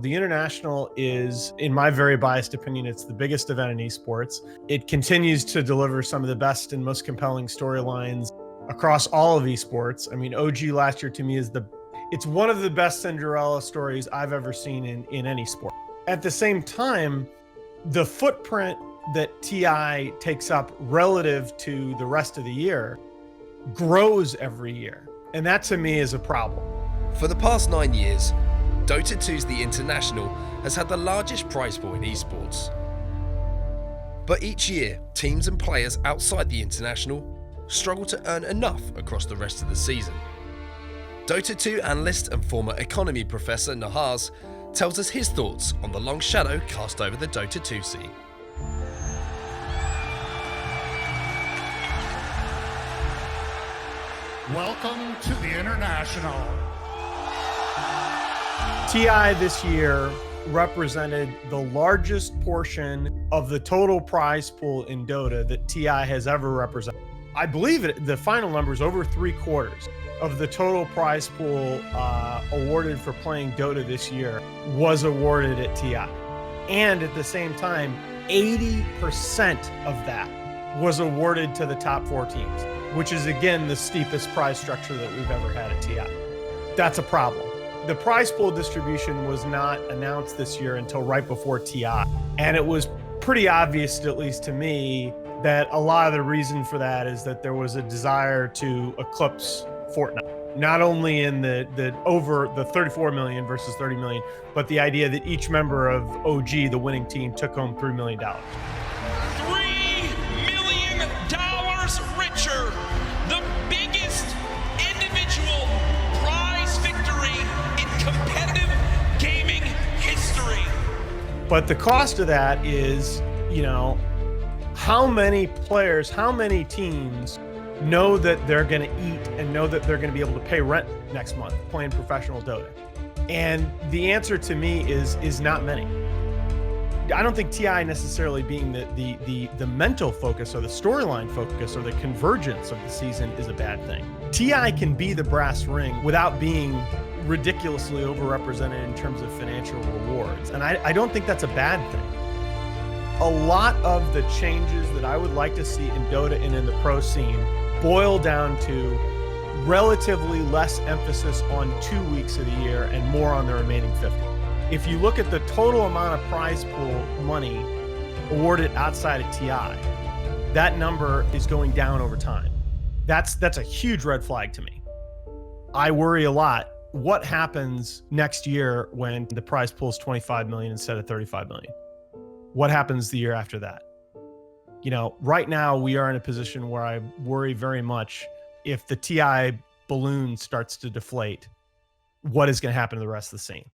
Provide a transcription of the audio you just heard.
The International is, in my very biased opinion, it's the biggest event in esports. It continues to deliver some of the best and most compelling storylines across all of esports. I mean, OG last year to me it's one of the best Cinderella stories I've ever seen in any sport. At the same time, the footprint that TI takes up relative to the rest of the year grows every year. And that to me is a problem. For the past 9 years, Dota 2's The International has had the largest prize pool in esports. But each year, teams and players outside the International struggle to earn enough across the rest of the season. Dota 2 analyst and former economy professor Nahaz tells us his thoughts on the long shadow cast over the Dota 2 scene. Welcome to the International. TI this year represented the largest portion of the total prize pool in Dota that TI has ever represented. I believe the final number is over 3/4 of the total prize pool awarded for playing Dota this year was awarded at TI. And at the same time, 80% of that was awarded to the top 4 teams, which is again the steepest prize structure that we've ever had at TI. That's a problem. The prize pool distribution was not announced this year until right before TI. And it was pretty obvious, at least to me, that a lot of the reason for that is that there was a desire to eclipse Fortnite. Not only in the over the 34 million versus 30 million, but the idea that each member of OG, the winning team, took home $3 million. $3 million richer. The biggest individual prize victory in competitive gaming history. But the cost of that is, how many players, how many teams know that they're going to eat and know that they're going to be able to pay rent next month playing professional Dota? And the answer to me is not many. I don't think TI necessarily being the mental focus or the storyline focus or the convergence of the season is a bad thing. TI can be the brass ring without being ridiculously overrepresented in terms of financial rewards. And I don't think that's a bad thing. A lot of the changes that I would like to see in Dota and in the pro scene boil down to relatively less emphasis on 2 weeks of the year and more on the remaining 50. If you look at the total amount of prize pool money awarded outside of TI, that number is going down over time. That's a huge red flag to me. I worry a lot. What happens next year when the prize pool is 25 million instead of 35 million? What happens the year after that? Right now we are in a position where I worry very much if the TI balloon starts to deflate, what is going to happen to the rest of the scene?